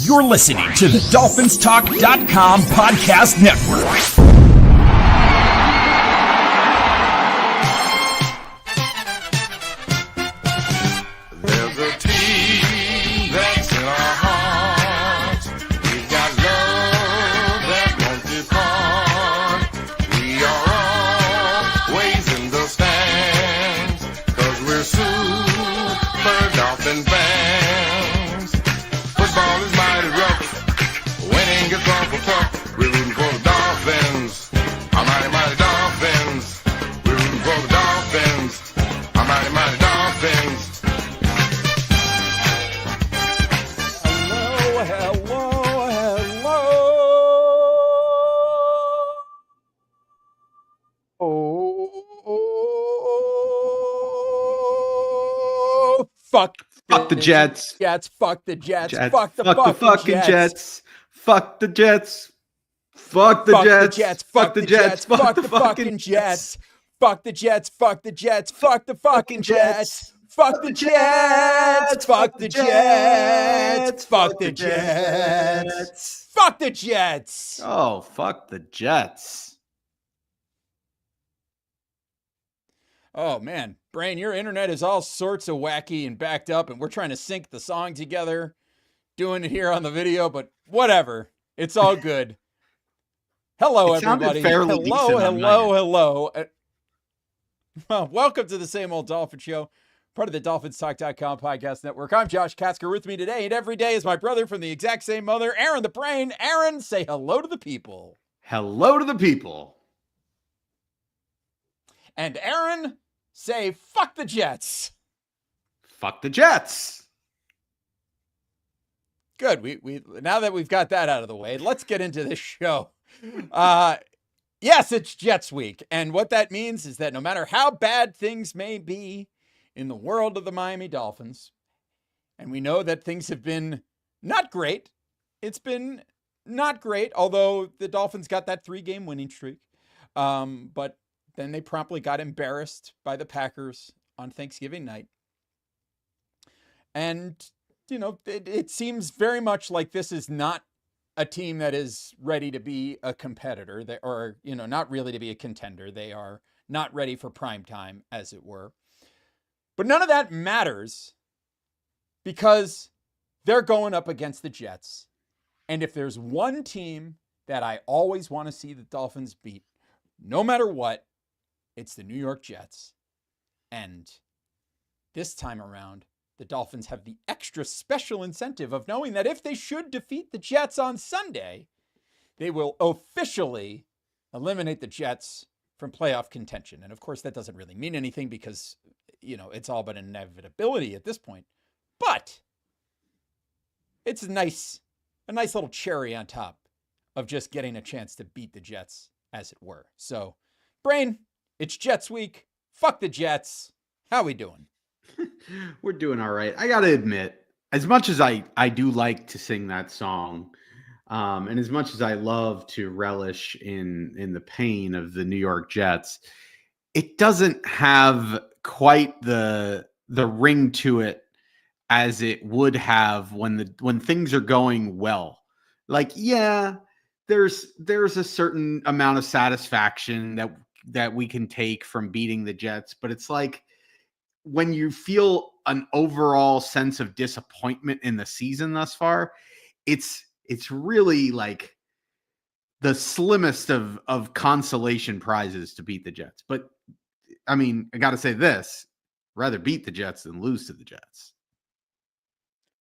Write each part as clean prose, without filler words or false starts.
You're listening to the DolphinsTalk.com podcast network. There's a team that's in our hearts. We've got love that won't depart. We are always in the stands, 'cause we're super Dolphin fans. Football is mighty rough. Winning gets awful tough. We're rooting for the Dolphins. Our mighty, mighty Dolphins. We're rooting for the Dolphins. Our mighty, mighty Dolphins. Fuck the Jets. Jets. Fuck the Jets. Jets. Fuck the fucking Jets. Fuck the Jets. Fuck the Jets. Fuck the Jets. Fuck the fucking Jets. Fuck the Jets. Fuck the Jets. Fuck the fucking Jets. Fuck the Jets. Fuck the Jets. Fuck the Jets. Fuck the Jets. Oh, fuck the Jets. Oh man, Brain, your internet is all sorts of wacky and backed up, and we're trying to sync the song together, doing it here on the video, but whatever. It's all good. Hello, everybody. Hello. Well, welcome to the Same Old Dolphin Show, part of the DolphinsTalk.com podcast network. I'm Josh Katzker. With me today and every day is my brother from the exact same mother, Aaron the Brain. Aaron, say hello to the people. Hello to the people. And Aaron, say fuck the Jets. Fuck the Jets. Good. We now that we've got that out of the way, let's get into this show. Yes, it's Jets week. And what that means is that no matter how bad things may be in the world of the Miami Dolphins, and we know that things have been not great. It's been not great, although the Dolphins got that 3-game winning streak. But then they promptly got embarrassed by the Packers on Thanksgiving night. And, you know, it seems very much like this is not a team that is ready to be a competitor, or, you know, not really to be a contender. They are not ready for prime time, as it were. But none of that matters because they're going up against the Jets. And if there's one team that I always want to see the Dolphins beat, no matter what, it's the New York Jets. And this time around, the Dolphins have the extra special incentive of knowing that if they should defeat the Jets on Sunday, they will officially eliminate the Jets from playoff contention. And of course, that doesn't really mean anything because, you know, it's all but an inevitability at this point. But it's a nice little cherry on top of just getting a chance to beat the Jets, as it were. So, Brain, it's Jets week. Fuck the Jets. How we doing? We're doing all right. I got to admit, as much as I do like to sing that song, and as much as I love to relish in the pain of the New York Jets, it doesn't have quite the ring to it as it would have when things are going well. Like, yeah, there's a certain amount of satisfaction that we can take from beating the Jets, but it's like when you feel an overall sense of disappointment in the season thus far, it's really like the slimmest of consolation prizes to beat the Jets. But I mean, I got to say this, rather beat the Jets than lose to the Jets.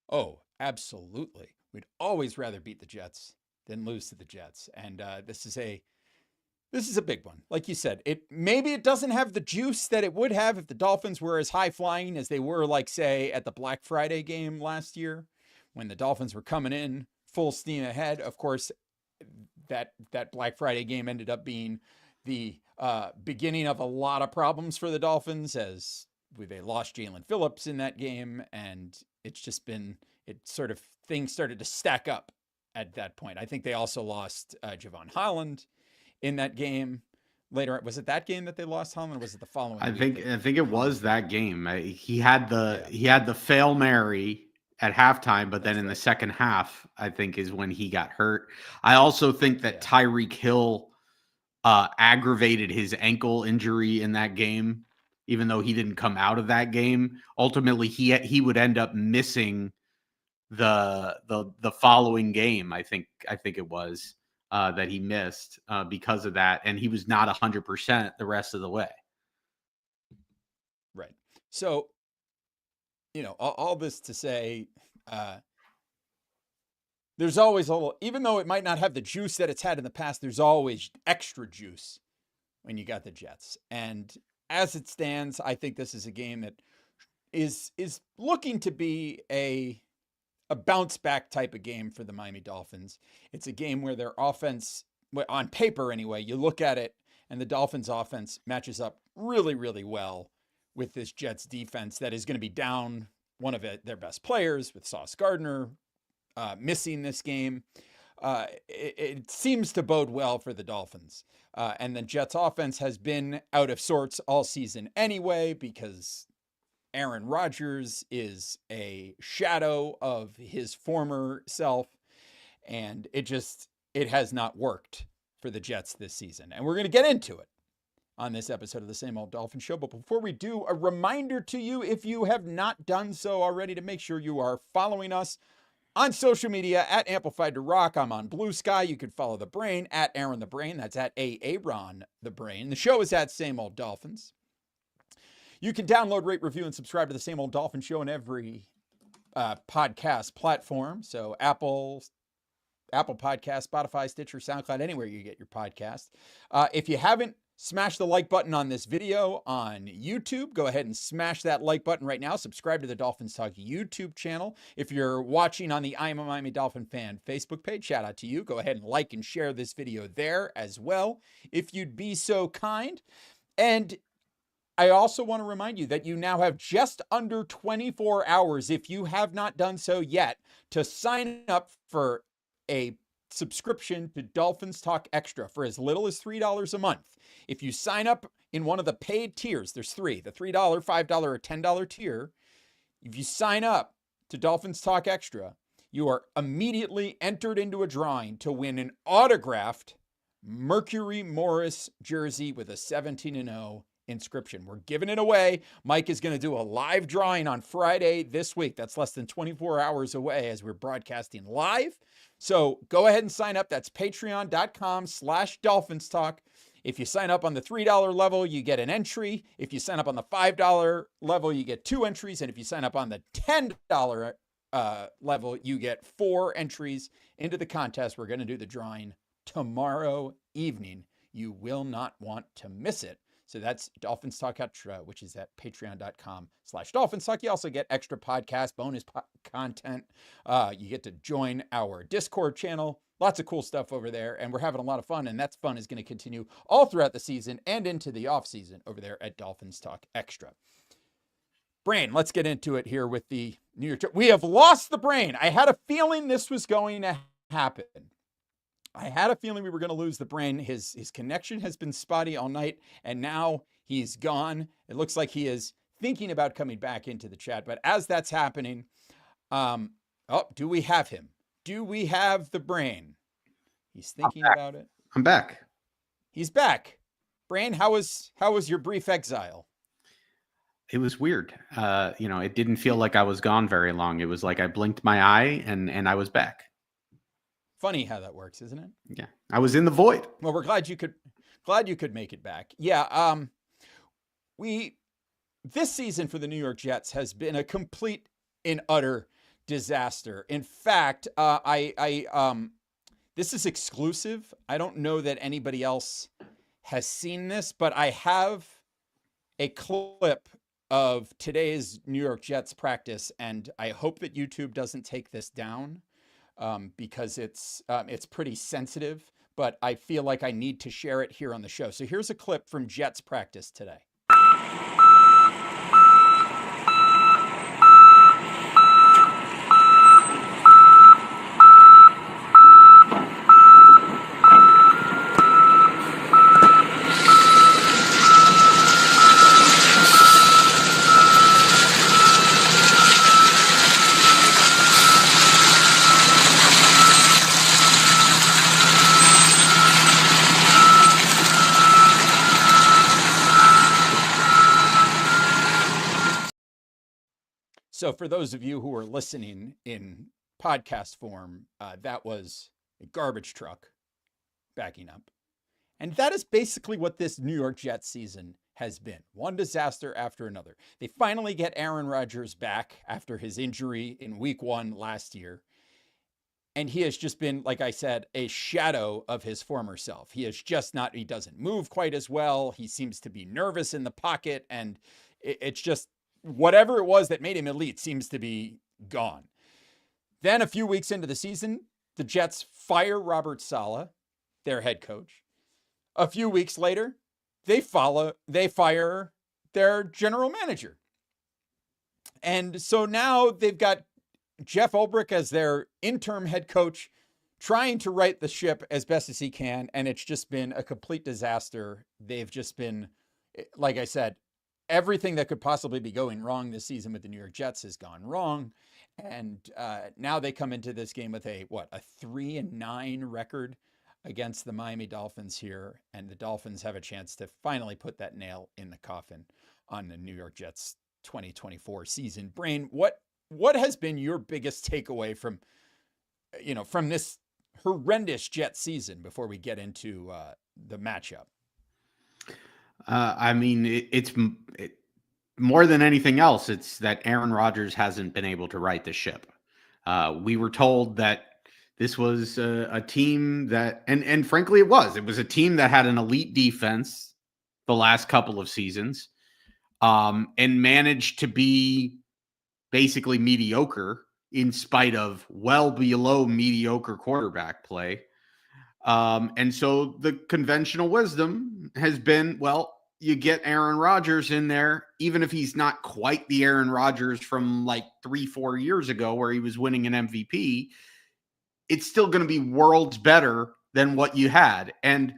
Oh, absolutely. We'd always rather beat the Jets than lose to the Jets. And this is a big one. Like you said, maybe it doesn't have the juice that it would have if the Dolphins were as high flying as they were, like, say, at the Black Friday game last year when the Dolphins were coming in full steam ahead. Of course, that Black Friday game ended up being the beginning of a lot of problems for the Dolphins as they lost Jalen Phillips in that game. And it's just been, things started to stack up at that point. I think they also lost Javon Holland in that game later. Was it that game that they lost Holland, or was it the following? I think it was that game. He had the Hail Mary at halftime, but then in the second half, I think is when he got hurt. I also think that Tyreek Hill aggravated his ankle injury in that game, even though he didn't come out of that game. Ultimately, he would end up missing the following game. I think it was that he missed because of that, and he was not 100% the rest of the way. Right. So, all this to say, there's always a little, even though it might not have the juice that it's had in the past, there's always extra juice when you got the Jets. And as it stands, I think this is a game that is looking to be a bounce back type of game for the Miami Dolphins. It's a game where their offense, on paper anyway, you look at it and the Dolphins offense matches up really, really well with this Jets defense that is going to be down one of their best players with Sauce Gardner missing this game. It seems to bode well for the Dolphins. And the Jets offense has been out of sorts all season anyway, because Aaron Rodgers is a shadow of his former self. And it has not worked for the Jets this season. And we're going to get into it on this episode of the Same Old Dolphin Show. But before we do, a reminder to you, if you have not done so already, to make sure you are following us on social media at Amplified to Rock. I'm on Blue Sky. You can follow the Brain at Aaron the Brain. That's at Aaron the Brain. The show is at Same Old Dolphins. You can download, rate, review, and subscribe to the Same Old Dolphin Show on every podcast platform. So Apple Podcast, Spotify, Stitcher, SoundCloud, anywhere you get your podcast. If you haven't smash the like button on this video on YouTube, go ahead and smash that like button right now. Subscribe to the Dolphins Talk YouTube channel. If you're watching on the I Am a Miami Dolphin Fan Facebook page, shout out to you. Go ahead and like and share this video there as well, if you'd be so kind. And I also want to remind you that you now have just under 24 hours, if you have not done so yet, to sign up for a subscription to Dolphins Talk Extra for as little as $3 a month. If you sign up in one of the paid tiers, there's three, the $3, $5, or $10 tier. If you sign up to Dolphins Talk Extra, you are immediately entered into a drawing to win an autographed Mercury Morris jersey with a 17-0 inscription. We're giving it away. Mike is going to do a live drawing on Friday this week. That's less than 24 hours away as we're broadcasting live. So go ahead and sign up. That's patreon.com/Dolphins Talk. If you sign up on the $3 level, you get an entry. If you sign up on the $5 level, you get 2 entries. And if you sign up on the $10 level, you get 4 entries into the contest. We're going to do the drawing tomorrow evening. You will not want to miss it. So that's Dolphins Talk Extra, which is at patreon.com/Dolphins Talk. You also get extra podcast, bonus content. You get to join our Discord channel. Lots of cool stuff over there, and we're having a lot of fun, and that fun is going to continue all throughout the season and into the off season over there at Dolphins Talk Extra. Brain, let's get into it here with the New York Jets. We have lost the Brain. I had a feeling this was going to happen. I had a feeling we were going to lose the Brain. His connection has been spotty all night, and now he's gone. It looks like he is thinking about coming back into the chat. But as that's happening, do we have him? Do we have the Brain? He's thinking about it. I'm back. He's back. Brain, how was your brief exile? It was weird. It didn't feel like I was gone very long. It was like I blinked my eye and I was back. Funny how that works, isn't it? Yeah. I was in the void. Well, we're glad you could make it back. Yeah. This season for the New York Jets has been a complete and utter disaster. In fact, this is exclusive. I don't know that anybody else has seen this, but I have a clip of today's New York Jets practice, and I hope that YouTube doesn't take this down. Because it's pretty sensitive, but I feel like I need to share it here on the show. So here's a clip from Jets practice today. So for those of you who are listening in podcast form, that was a garbage truck backing up. And that is basically what this New York Jets season has been. One disaster after another. They finally get Aaron Rodgers back after his injury in week 1 last year. And he has just been, like I said, a shadow of his former self. He doesn't move quite as well. He seems to be nervous in the pocket. And it's just whatever it was that made him elite seems to be gone. Then a few weeks into the season, the Jets fire Robert Saleh, their head coach. A few weeks later, they fire their general manager. And so now they've got Jeff Ulbrich as their interim head coach, trying to right the ship as best as he can. And it's just been a complete disaster. They've just been, like I said, everything that could possibly be going wrong this season with the New York Jets has gone wrong. And now they come into this game with a 3-9 record against the Miami Dolphins here. And the Dolphins have a chance to finally put that nail in the coffin on the New York Jets 2024 season. Brain, what has been your biggest takeaway from this horrendous Jet season before we get into the matchup? I mean, it's more than anything else. It's that Aaron Rodgers hasn't been able to right the ship. We were told that this was a team that, and frankly, it was a team that had an elite defense the last couple of seasons, and managed to be basically mediocre in spite of well below mediocre quarterback play. And so the conventional wisdom has been, well, you get Aaron Rodgers in there, even if he's not quite the Aaron Rodgers from like 3-4 years ago where he was winning an MVP, it's still going to be worlds better than what you had. And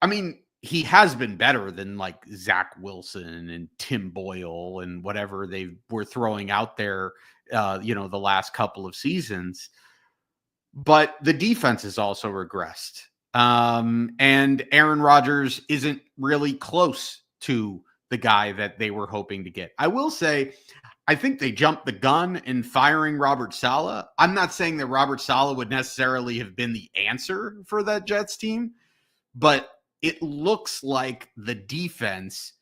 I mean, he has been better than like Zach Wilson and Tim Boyle and whatever they were throwing out there, the last couple of seasons. But the defense has also regressed. And Aaron Rodgers isn't really close to the guy that they were hoping to get. I will say, I think they jumped the gun in firing Robert Saleh. I'm not saying that Robert Saleh would necessarily have been the answer for that Jets team, but it looks like the defense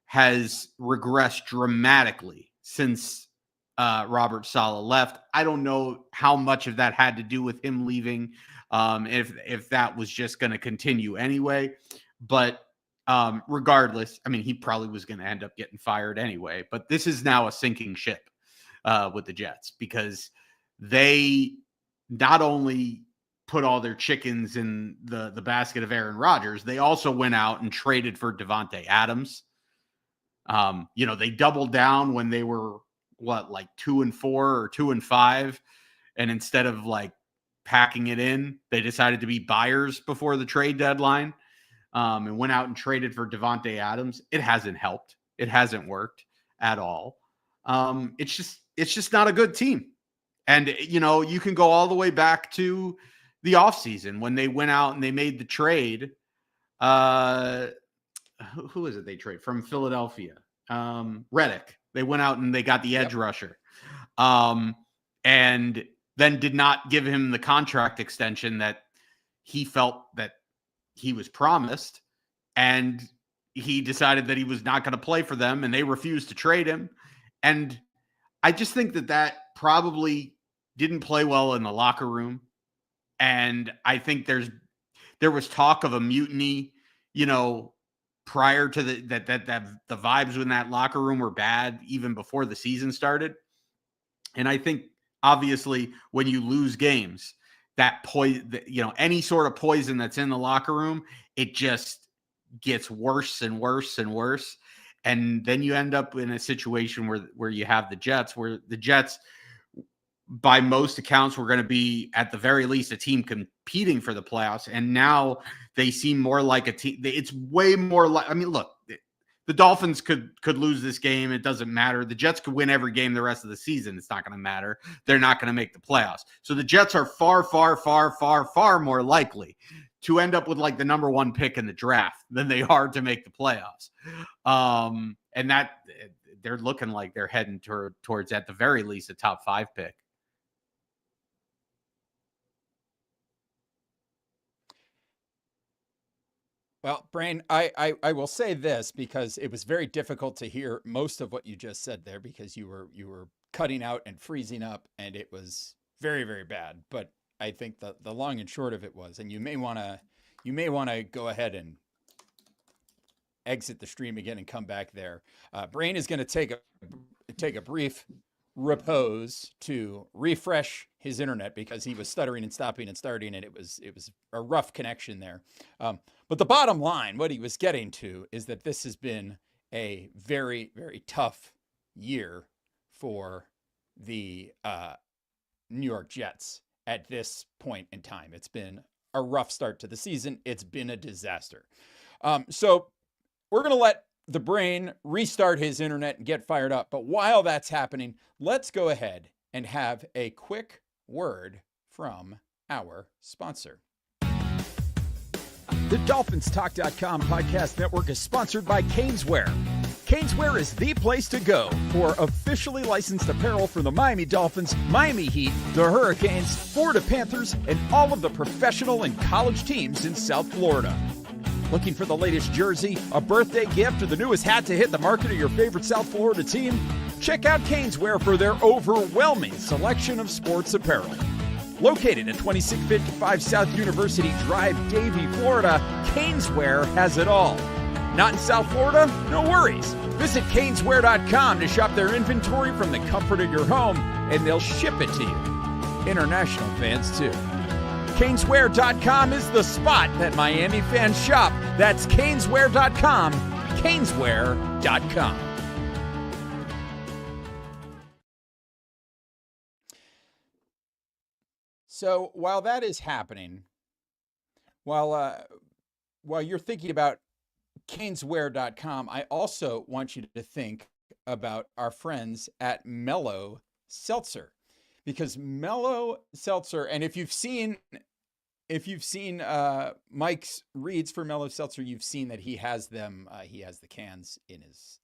has regressed dramatically since Robert Saleh left. I don't know how much of that had to do with him leaving, if that was just going to continue anyway. But regardless, I mean, he probably was going to end up getting fired anyway. But this is now a sinking ship with the Jets, because they not only put all their chickens in the basket of Aaron Rodgers, they also went out and traded for Davante Adams. They doubled down when they were 2-4 or 2-5, and instead of like packing it in, they decided to be buyers before the trade deadline, and went out and traded for Davante Adams. It hasn't helped. It hasn't worked at all. It's just not a good team. And you can go all the way back to the offseason when they went out and they made the trade. Who is it they trade from Philadelphia? Reddick. They went out and they got the edge rusher, and then did not give him the contract extension that he felt that he was promised. And he decided that he was not going to play for them, and they refused to trade him. And I just think that probably didn't play well in the locker room. And I think there was talk of a mutiny, prior to that the vibes in that locker room were bad even before the season started. And I think obviously when you lose games, that any sort of poison that's in the locker room, it just gets worse and worse and worse. And then you end up in a situation where you have the Jets, where the Jets, by most accounts, were going to be at the very least a team competing for the playoffs. And now they seem more like a team. It's way more like, I mean, look, the Dolphins could lose this game. It doesn't matter. The Jets could win every game the rest of the season. It's not going to matter. They're not going to make the playoffs. So the Jets are far, far, far, far, far more likely to end up with like the number 1 pick in the draft than they are to make the playoffs. And they're looking like they're heading towards, at the very least, a top 5 pick. Well, Brain, I will say this, because it was very difficult to hear most of what you just said there, because you were cutting out and freezing up, and it was very, very bad. But I think the long and short of it was, and you may want to go ahead and exit the stream again and come back there. Brain is going to take a brief repose to refresh his internet, because he was stuttering and stopping and starting, and it was a rough connection there. But the bottom line, what he was getting to, is that this has been a very, very tough year for the New York Jets at this point in time. It's been a rough start to the season. It's been a disaster. So we're going to let the Brain restart his internet and get fired up. But while that's happening, let's go ahead and have a quick word from our sponsor. The DolphinsTalk.com podcast network is sponsored by Caneswear. Caneswear is the place to go for officially licensed apparel for the Miami Dolphins, Miami Heat, the Hurricanes, Florida Panthers, and all of the professional and college teams in South Florida. Looking for the latest jersey, a birthday gift, or the newest hat to hit the market of your favorite South Florida team? Check out Caneswear for their overwhelming selection of sports apparel. Located at 2655 South University Drive, Davie, Florida, Caneswear has it all. Not in South Florida? No worries. Visit Caneswear.com to shop their inventory from the comfort of your home, and they'll ship it to you. International fans, too. Caneswear.com is the spot that Miami fans shop. That's Caneswear.com. Caneswear.com. So while that is happening, while you're thinking about Caneswear.com, I also want you to think about our friends at Mellow Seltzer, because Mellow Seltzer, and if you've seen Mike's reads for Mellow Seltzer, you've seen that he has them. He has the cans in his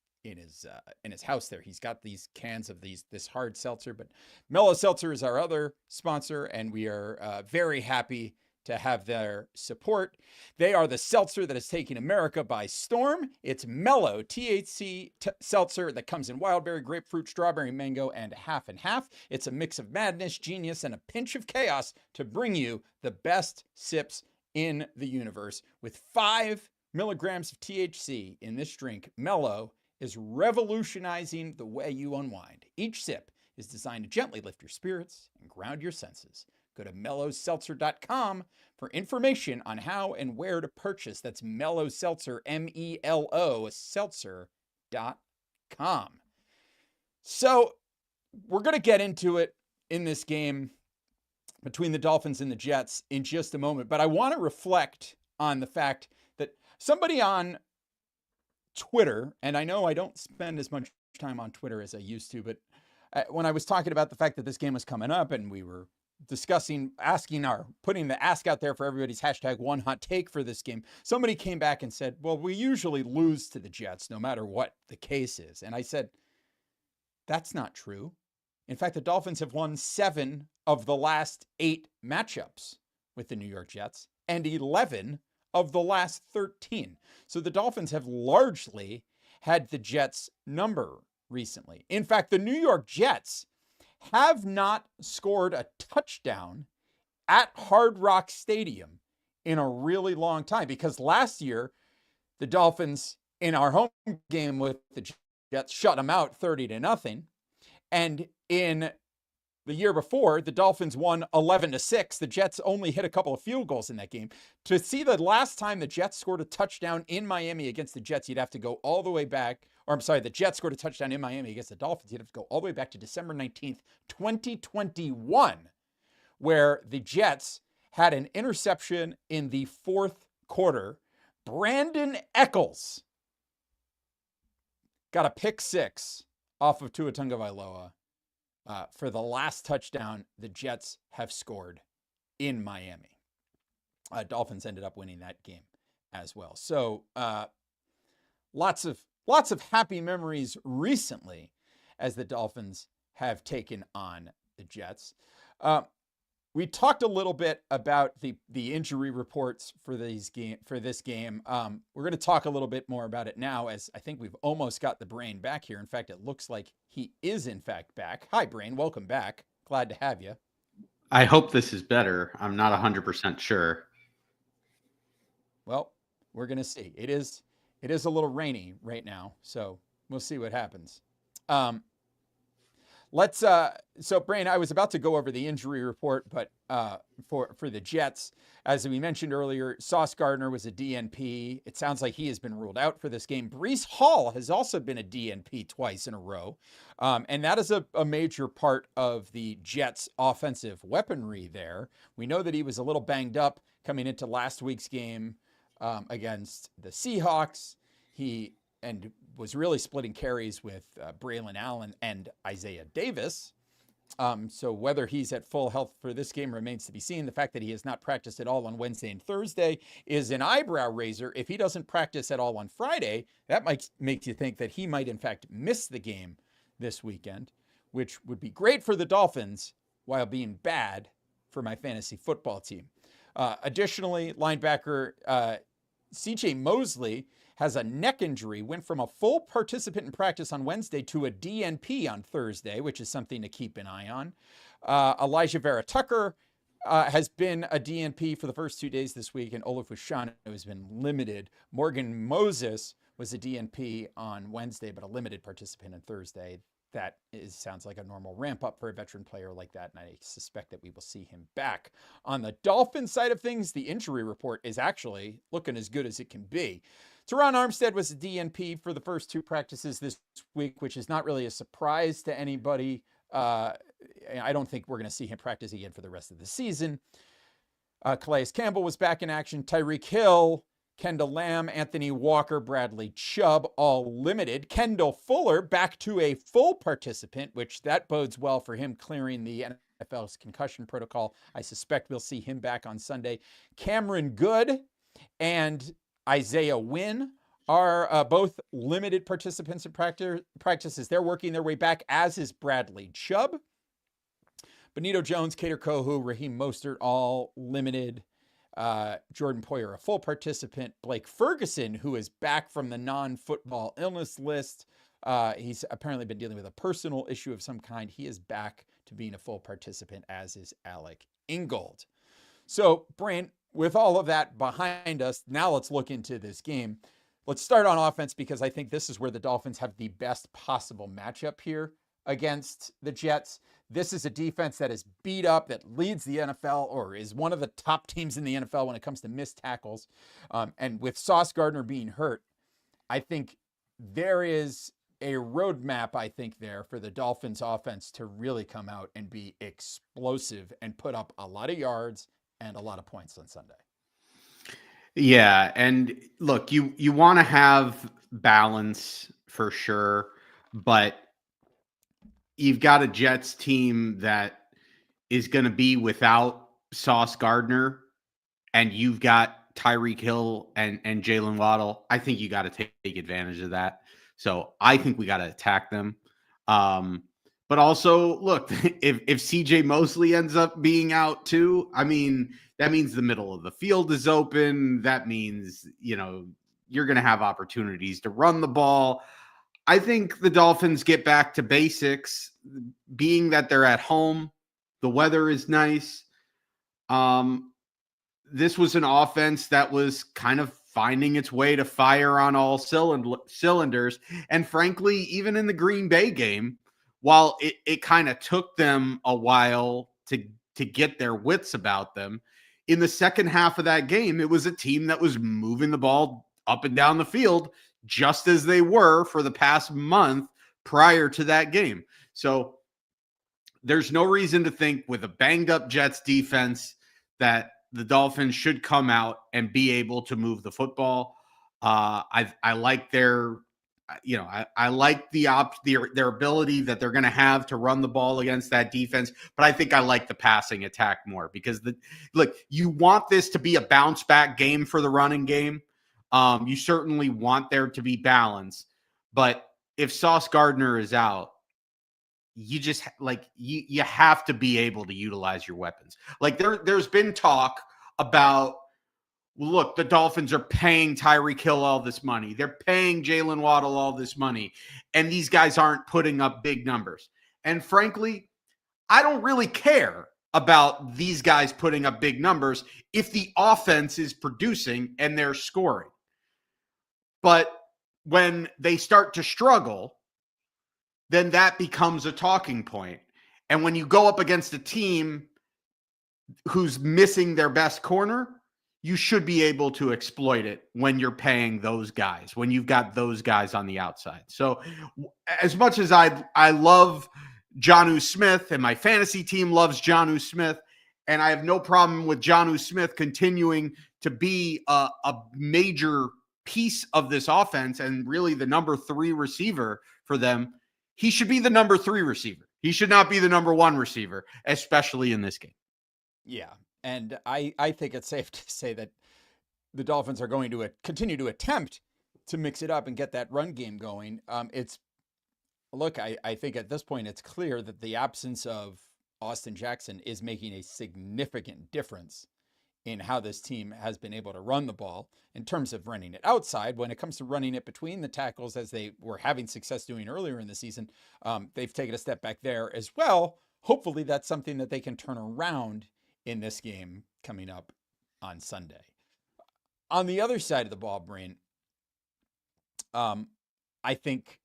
house there. He's got these cans of this hard seltzer, but Mellow Seltzer is our other sponsor, and we are very happy to have their support. They are the seltzer that is taking America by storm. It's Mellow THC seltzer that comes in wild berry, grapefruit, strawberry, mango, and half and half. It's a mix of madness, genius, and a pinch of chaos to bring you the best sips in the universe. With 5 milligrams of THC in this drink, Mellow is revolutionizing the way you unwind. Each sip is designed to gently lift your spirits and ground your senses. Go to mellowseltzer.com for information on how and where to purchase. That's Mellow Seltzer, MELO, seltzer.com. So we're going to get into it in this game between the Dolphins and the Jets in just a moment. But I want to reflect on the fact that somebody on Twitter, and I know I don't spend as much time on Twitter as I used to, but when I was talking about the fact that this game was coming up and we were discussing, putting the ask out there for everybody's hashtag one hot take for this game, somebody came back and said, well, we usually lose to the Jets no matter what the case is. And I said, that's not true. In fact, the Dolphins have won 7 of the last 8 matchups with the New York Jets and 11 of the last 13. So the Dolphins have largely had the Jets' number recently. In fact, the New York Jets have not scored a touchdown at Hard Rock Stadium in a really long time, because last year the Dolphins in our home game with the Jets shut them out 30-0. And in the year before, the Dolphins won 11-6. The Jets only hit a couple of field goals in that game. To see the last time the Jets scored a touchdown in Miami against the Jets, you'd have to go all the way back. Or I'm sorry, the Jets scored a touchdown in Miami against the Dolphins. You'd have to go all the way back to December 19th, 2021, where the Jets had an interception in the 4th quarter. Brandon Eccles got a pick 6 off of Tua Tagovailoa for the last touchdown the Jets have scored in Miami. Dolphins ended up winning that game as well. So lots of lots of happy memories recently as the Dolphins have taken on the Jets. We talked a little bit about the injury reports for this game. We're going to talk a little bit more about it now, as I think we've almost got the Brain back here. In fact, it looks like he is in fact back. Hi, Brain. Welcome back. Glad to have you. I hope this is better. I'm not 100% sure. Well, we're going to see. It is a little rainy right now, so we'll see what happens. So Brain, I was about to go over the injury report, but for the Jets, as we mentioned earlier, Sauce Gardner was a DNP. It sounds like he has been ruled out for this game. Breece Hall has also been a DNP twice in a row. And that is a major part of the Jets' offensive weaponry there. We know that he was a little banged up coming into last week's game against the Seahawks. He was really splitting carries with Braylon Allen and Isaiah Davis. So whether he's at full health for this game remains to be seen. The fact that he has not practiced at all on Wednesday and Thursday is an eyebrow raiser. If he doesn't practice at all on Friday, that might make you think that he might in fact miss the game this weekend, which would be great for the Dolphins while being bad for my fantasy football team. Additionally, linebacker CJ Mosley has a neck injury, went from a full participant in practice on Wednesday to a DNP on Thursday, which is something to keep an eye on. Elijah Vera Tucker has been a DNP for the first 2 days this week, and Olaf Ushano has been limited. Morgan Moses was a DNP on Wednesday, but a limited participant on Thursday. That sounds like a normal ramp up for a veteran player like that, and I suspect that we will see him back. On the Dolphins side of things, the injury report is actually looking as good as it can be. Teron Armstead was a DNP for the first 2 practices this week, which is not really a surprise to anybody. I don't think we're going to see him practice again for the rest of the season. Calais Campbell was back in action. Tyreek Hill, Kendall Lamb, Anthony Walker, Bradley Chubb, all limited. Kendall Fuller back to a full participant, which that bodes well for him clearing the NFL's concussion protocol. I suspect we'll see him back on Sunday. Cameron Good and Isaiah Wynn are both limited participants in practices. They're working their way back, as is Bradley Chubb. Benito Jones, Kader Kohu, Raheem Mostert, all limited. Jordan Poyer, a full participant. Blake Ferguson, who is back from the non-football illness list. He's apparently been dealing with a personal issue of some kind. He is back to being a full participant, as is Alec Ingold. So, Brain, with all of that behind us, now let's look into this game. Let's start on offense, because I think this is where the Dolphins have the best possible matchup here against the Jets. This is a defense that is beat up, that leads the NFL, or is one of the top teams in the NFL when it comes to missed tackles. And with Sauce Gardner being hurt, I think there is a roadmap, there for the Dolphins offense to really come out and be explosive and put up a lot of yards and a lot of points on Sunday. Yeah, and look, you want to have balance for sure, but you've got a Jets team that is going to be without Sauce Gardner, and you've got Tyreek Hill and Jalen Waddle. I think you got to take advantage of that. So I think we got to attack them. But also, look, if CJ Mosley ends up being out too, I mean, that means the middle of the field is open. That means, you're going to have opportunities to run the ball. I think the Dolphins get back to basics, being that they're at home. The weather is nice. This was an offense that was kind of finding its way to fire on all cylinders. And frankly, even in the Green Bay game, while it kind of took them a while to get their wits about them, in the second half of that game, it was a team that was moving the ball up and down the field, just as they were for the past month prior to that game. So there's no reason to think, with a banged up Jets defense, that the Dolphins should come out and be able to move the football. I like their, I like their ability that they're going to have to run the ball against that defense. But I think I like the passing attack more, because you want this to be a bounce back game for the running game. You certainly want there to be balance, But if Sauce Gardner is out, you just like you have to be able to utilize your weapons. Like there's been talk about, look, the Dolphins are paying Tyreek Hill all this money. They're paying Jalen Waddle all this money, and these guys aren't putting up big numbers. And frankly, I don't really care about these guys putting up big numbers if the offense is producing and they're scoring. But when they start to struggle, then that becomes a talking point. And when you go up against a team who's missing their best corner, you should be able to exploit it when you're paying those guys, when you've got those guys on the outside. So as much as I love Jonnu Smith, and my fantasy team loves Jonnu Smith, and I have no problem with Jonnu Smith continuing to be a major piece of this offense and really the number 3 receiver for them, he should be the number 3 receiver. He should not be the number 1 receiver, especially in this game. Yeah. And I think it's safe to say that the Dolphins are going to continue to attempt to mix it up and get that run game going. I think at this point it's clear that the absence of Austin Jackson is making a significant difference in how this team has been able to run the ball in terms of running it outside. When it comes to running it between the tackles, as they were having success doing earlier in the season, they've taken a step back there as well. Hopefully that's something that they can turn around in this game coming up on Sunday. On the other side of the ball, Brain, I think,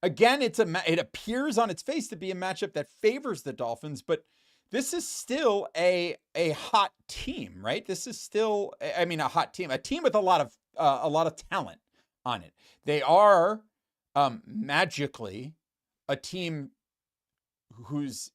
again, it appears on its face to be a matchup that favors the Dolphins, but this is still a hot team, right? This is still, a hot team, a team with a lot of talent on it. They are magically a team whose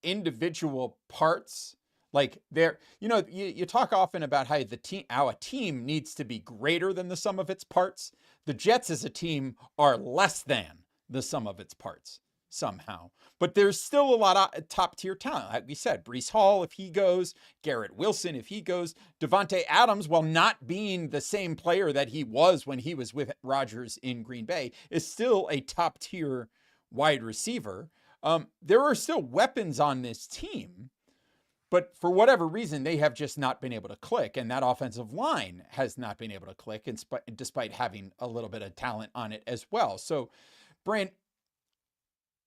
individual parts, like they're, you talk often about how a team needs to be greater than the sum of its parts. The Jets as a team are less than the sum of its parts somehow, but there's still a lot of top tier talent. Like we said, Breece Hall, if he goes, Garrett Wilson, if he goes, Devontae Adams, while not being the same player that he was when he was with Rodgers in Green Bay, is still a top tier wide receiver. There are still weapons on this team, but for whatever reason, they have just not been able to click. And that offensive line has not been able to click, despite having a little bit of talent on it as well. So, Brian,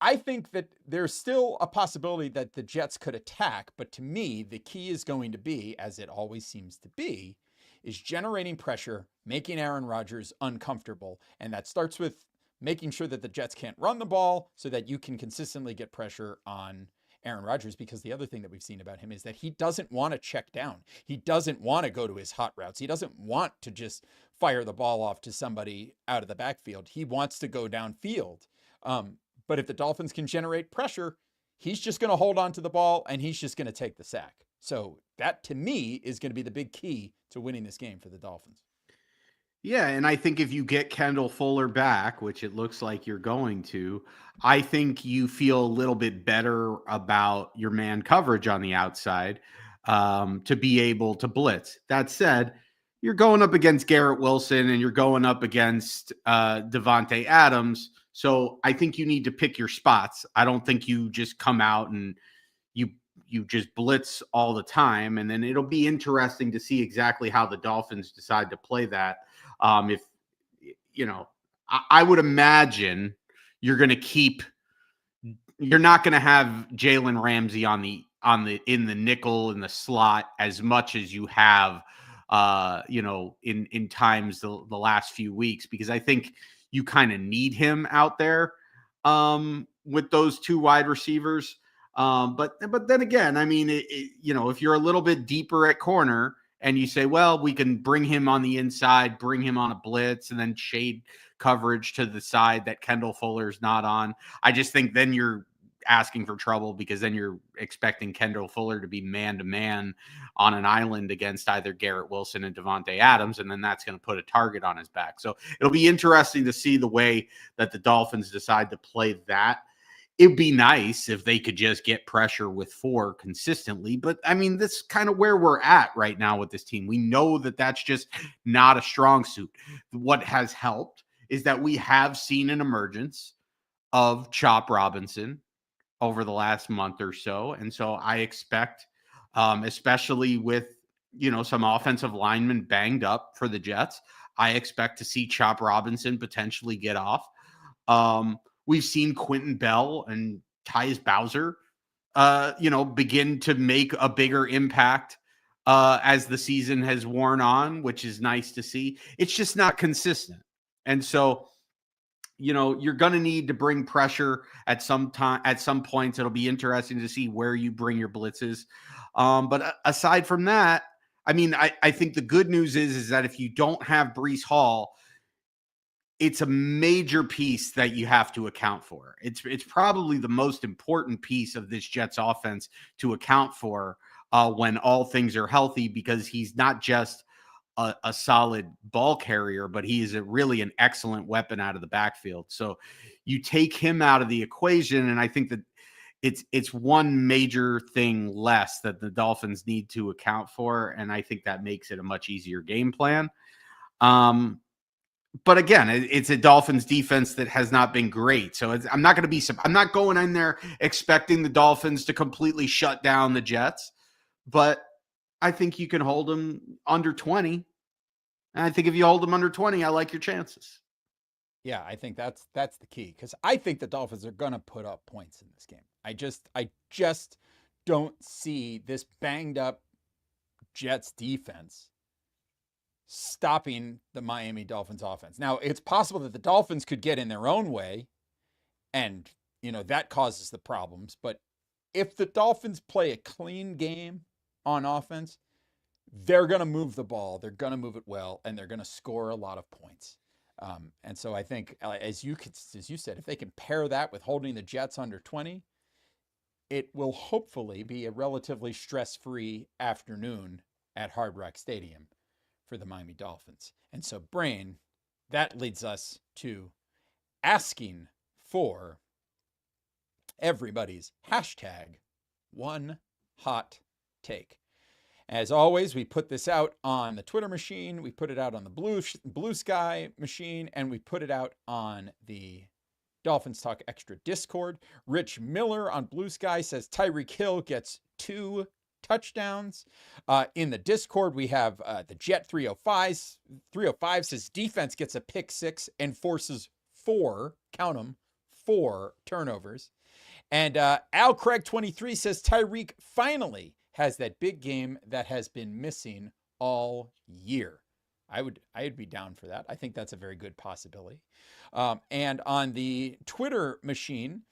I think that there's still a possibility that the Jets could attack. But to me, the key is going to be, as it always seems to be, is generating pressure, making Aaron Rodgers uncomfortable. And that starts with making sure that the Jets can't run the ball so that you can consistently get pressure on Aaron Rodgers, because the other thing that we've seen about him is that he doesn't want to check down. He doesn't want to go to his hot routes. He doesn't want to just fire the ball off to somebody out of the backfield. He wants to go downfield. But if the Dolphins can generate pressure, he's just going to hold on to the ball and he's just going to take the sack. So that, to me, is going to be the big key to winning this game for the Dolphins. Yeah, and I think if you get Kendall Fuller back, which it looks like you're going to, I think you feel a little bit better about your man coverage on the outside to be able to blitz. That said, you're going up against Garrett Wilson and you're going up against Devontae Adams. So I think you need to pick your spots. I don't think you just come out and you just blitz all the time. And then it'll be interesting to see exactly how the Dolphins decide to play that. I would imagine you're not going to have Jalen Ramsey in the nickel in the slot as much as you have, in times the last few weeks, because I think you kind of need him out there with those two wide receivers. But then again, if you're a little bit deeper at corner and you say, well, we can bring him on the inside, bring him on a blitz, and then shade coverage to the side that Kendall Fuller's not on. I just think then you're asking for trouble, because then you're expecting Kendall Fuller to be man-to-man on an island against either Garrett Wilson and Devontae Adams, and then that's going to put a target on his back. So it'll be interesting to see the way that the Dolphins decide to play that. It'd be nice if they could just get pressure with 4 consistently. But, that's kind of where we're at right now with this team. We know that that's just not a strong suit. What has helped is that we have seen an emergence of Chop Robinson over the last month or so. And so I expect, especially with, some offensive linemen banged up for the Jets, I expect to see Chop Robinson potentially get off. We've seen Quentin Bell and Tyus Bowser, begin to make a bigger impact as the season has worn on, which is nice to see. It's just not consistent. And so, you're going to need to bring pressure at some time. At some points, it'll be interesting to see where you bring your blitzes. But aside from that, I mean, I think the good news is that if you don't have Breece Hall, it's a major piece that you have to account for. It's probably the most important piece of this Jets offense to account for when all things are healthy, because he's not just a solid ball carrier, but he is really an excellent weapon out of the backfield. So you take him out of the equation, and I think that it's one major thing less that the Dolphins need to account for, and I think that makes it a much easier game plan. But again, it's a Dolphins defense that has not been great. So I'm not going in there expecting the Dolphins to completely shut down the Jets, but I think you can hold them under 20. And I think if you hold them under 20, I like your chances. Yeah, I think that's the key, because I think the Dolphins are going to put up points in this game. I just don't see this banged up Jets defense stopping the Miami Dolphins offense. Now, it's possible that the Dolphins could get in their own way, and that causes the problems. But if the Dolphins play a clean game on offense, they're going to move the ball, they're going to move it well, and they're going to score a lot of points. And so I think, as you said, if they can pair that with holding the Jets under 20, it will hopefully be a relatively stress-free afternoon at Hard Rock Stadium for the Miami Dolphins. And so, Brain, that leads us to asking for everybody's hashtag one hot take. As always, we put this out on the Twitter machine, we put it out on the Blue Sky machine, and we put it out on the Dolphins Talk Extra Discord. Rich Miller on Blue Sky says Tyreek Hill gets 2 touchdowns. In the Discord, we have the Jet 305 says defense gets a pick 6 and forces 4, count them, 4 turnovers. And Al Craig 23 says Tyreek finally has that big game that has been missing all year. I'd be down for that. I think that's a very good possibility. And on the Twitter machine,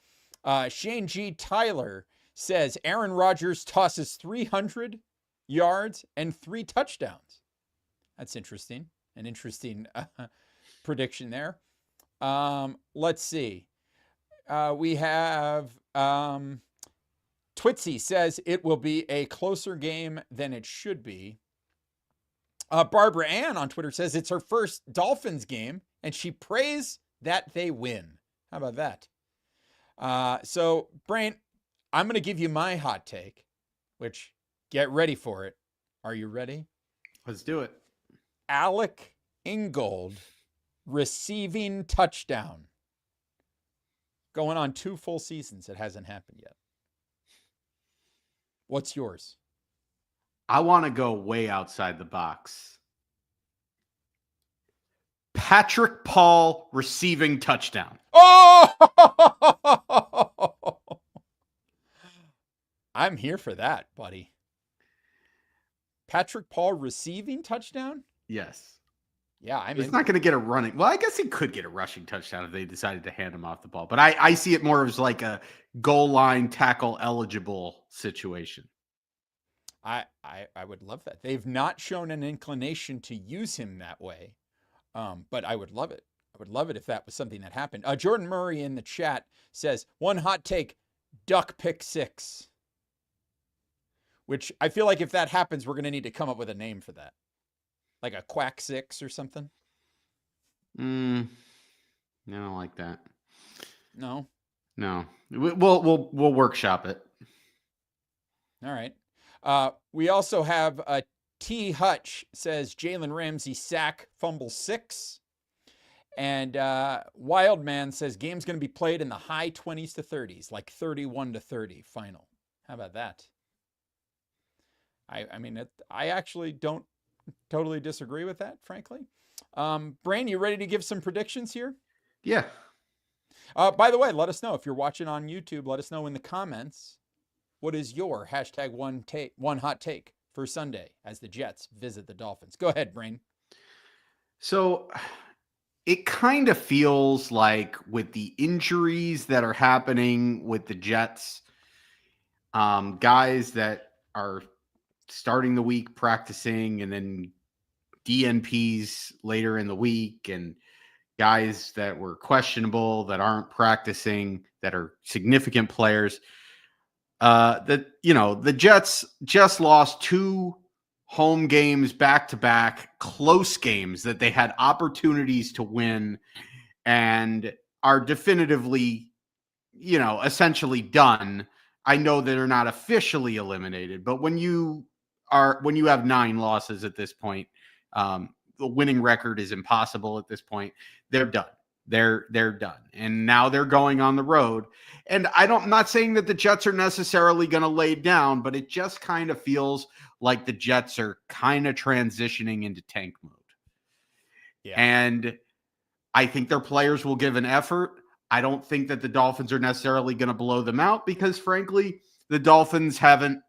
Shane G. Tyler says Aaron Rodgers tosses 300 yards and 3 touchdowns. That's interesting. An interesting prediction there. Let's see. We have Twitsy says it will be a closer game than it should be. Barbara Ann on Twitter says it's her first Dolphins game, and she prays that they win. How about that? So, Brain, I'm going to give you my hot take, which, get ready for it. Are you ready? Let's do it. Alec Ingold receiving touchdown. Going on 2 full seasons. It hasn't happened yet. What's yours? I want to go way outside the box. Patrick Paul receiving touchdown. Oh! I'm here for that, buddy. Patrick Paul receiving touchdown? Yes. Yeah, I mean, he's not going to get a running. Well, I guess he could get a rushing touchdown if they decided to hand him off the ball. But I see it more as like a goal line tackle eligible situation. I would love that. They've not shown an inclination to use him that way, but I would love it. I would love it if that was something that happened. Jordan Murray in the chat says, one hot take, duck pick 6. Which I feel like if that happens, we're going to need to come up with a name for that. Like a quack 6 or something? I don't like that. No? No. We'll workshop it. All right. We also have T. Hutch says Jalen Ramsey sack fumble 6. And Wildman says game's going to be played in the high 20s to 30s, like 31-30 final. How about that? I mean, I actually don't totally disagree with that, frankly. Brain, you ready to give some predictions here? Yeah. By the way, let us know if you're watching on YouTube. Let us know in the comments what is your hashtag one hot take for Sunday as the Jets visit the Dolphins. Go ahead, Brain. So it kind of feels like with the injuries that are happening with the Jets, guys that are starting the week practicing and then DNPs later in the week, and guys that were questionable that aren't practicing that are significant players. The Jets just lost 2 home games back to back, close games that they had opportunities to win, and are definitively, essentially done. I know that they're not officially eliminated, but when you have 9 losses at this point, the winning record is impossible at this point. They're done. They're done. And now they're going on the road. And I'm not saying that the Jets are necessarily going to lay down, but it just kind of feels like the Jets are kind of transitioning into tank mode. Yeah. And I think their players will give an effort. I don't think that the Dolphins are necessarily going to blow them out because, frankly, the Dolphins haven't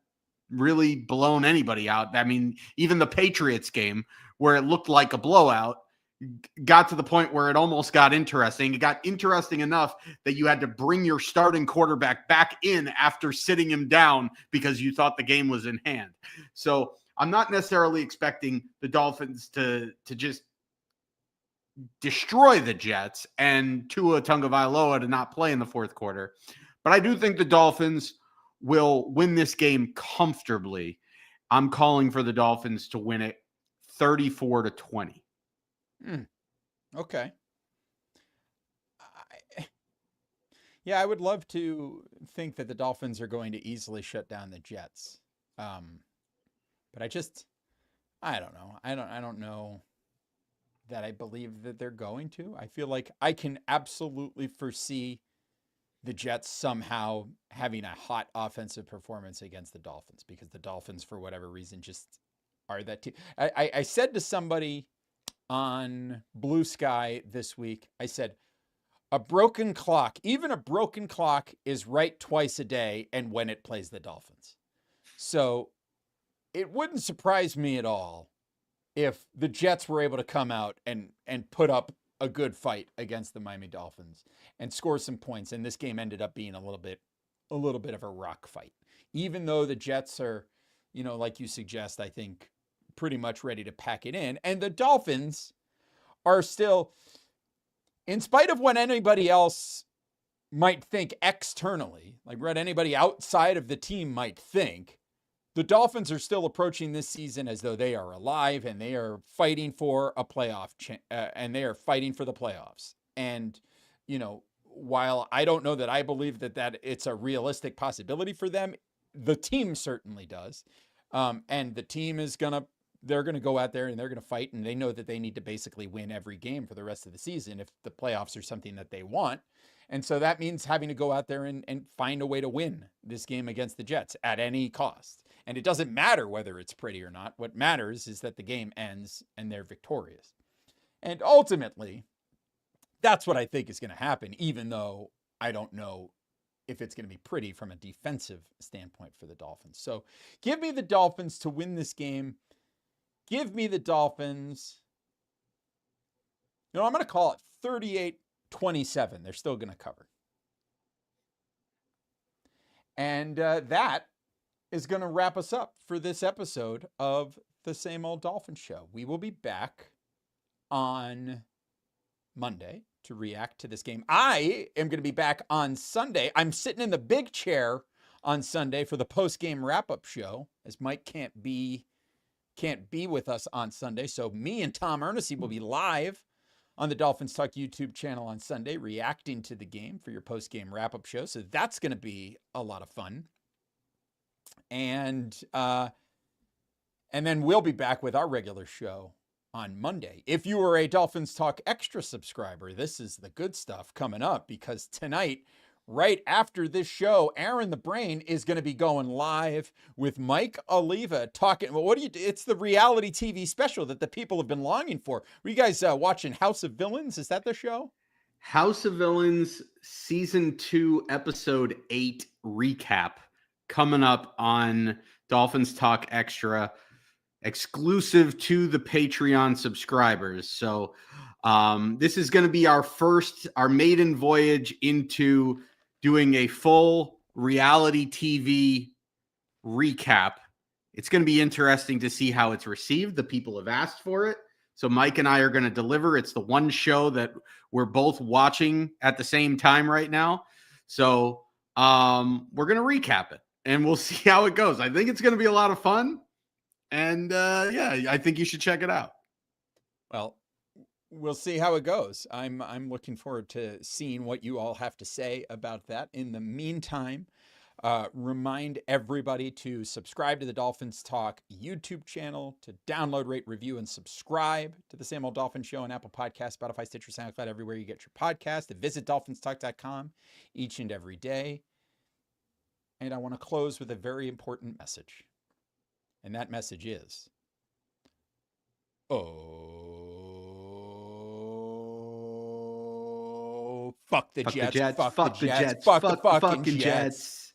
really blown anybody out. I mean, even the Patriots game where it looked like a blowout got to the point where it almost got interesting. It got interesting enough that you had to bring your starting quarterback back in after sitting him down because you thought the game was in hand. So I'm not necessarily expecting the Dolphins to just destroy the Jets and Tua Tagovailoa to not play in the fourth quarter. But I do think the Dolphins will win this game comfortably. I'm calling for the Dolphins to win it 34-20. Okay. I would love to think that the Dolphins are going to easily shut down the Jets. But I don't know. I don't know that I believe that they're going to. I feel like I can absolutely foresee the Jets somehow having a hot offensive performance against the Dolphins because the Dolphins, for whatever reason, just are that team. I said to somebody on Blue Sky this week, I said, even a broken clock is right twice a day and when it plays the Dolphins. So it wouldn't surprise me at all if the Jets were able to come out and put up a good fight against the Miami Dolphins and score some points. And this game ended up being a little bit of a rock fight, even though the Jets are, like you suggest, I think pretty much ready to pack it in. And the Dolphins are still, in spite of what anybody else might think externally, like what anybody outside of the team might think, the Dolphins are still approaching this season as though they are alive and they are fighting for a playoff and they are fighting for the playoffs. And, while I don't know that I believe that it's a realistic possibility for them, the team certainly does. And the team they're going to go out there and they're going to fight, and they know that they need to basically win every game for the rest of the season if the playoffs are something that they want. And so that means having to go out there and find a way to win this game against the Jets at any cost. And it doesn't matter whether it's pretty or not. What matters is that the game ends and they're victorious. And ultimately, that's what I think is going to happen, even though I don't know if it's going to be pretty from a defensive standpoint for the Dolphins. So give me the Dolphins to win this game. Give me the Dolphins. I'm going to call it 38-27. They're still going to cover. And that is going to wrap us up for this episode of the Same Old Dolphins Show. We will be back on Monday to react to this game. I am going to be back on Sunday. I'm sitting in the big chair on Sunday for the post-game wrap-up show, as Mike can't be with us on Sunday. So me and Tom Ernest will be live on the Dolphins Talk YouTube channel on Sunday, reacting to the game for your post-game wrap-up show. So that's going to be a lot of fun. And then we'll be back with our regular show on Monday. If you are a Dolphins Talk Extra subscriber, this is the good stuff coming up, because tonight, right after this show, Aaron the Brain is going to be going live with Mike Oliva talking. Well, it's the reality TV special that the people have been longing for. Were you guys watching House of Villains? Is that the show? House of Villains season 2, episode 8 recap coming up on Dolphins Talk Extra, exclusive to the Patreon subscribers. So this is going to be our maiden voyage into doing a full reality TV recap. It's going to be interesting to see how it's received. The people have asked for it. So Mike and I are going to deliver. It's the one show that we're both watching at the same time right now. So we're going to recap it and we'll see how it goes. I think it's going to be a lot of fun. And I think you should check it out. Well, we'll see how it goes. I'm looking forward to seeing what you all have to say about that. In the meantime, remind everybody to subscribe to the Dolphins Talk YouTube channel, to download, rate, review, and subscribe to the Same Old Dolphins Show on Apple Podcasts, Spotify, Stitcher, SoundCloud, everywhere you get your podcast. To visit dolphinstalk.com each and every day. And I want to close with a very important message. And that message is, fuck the Jets, fuck the Jets, fuck the fucking Jets.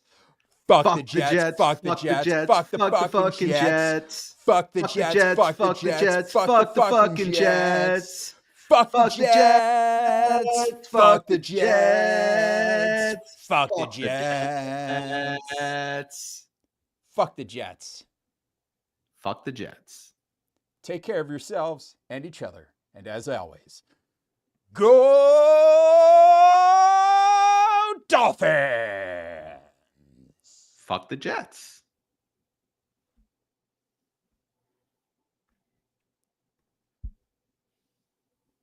Fuck the Jets, fuck the Jets, fuck the fucking Jets. Fuck the Jets, fuck the Jets, fuck the fucking Jets. Fuck the Jets, fuck the Jets, fuck the Jets. Fuck the Jets. Fuck the Jets. Take care of yourselves and each other. And as always, go Dolphins! Fuck the Jets.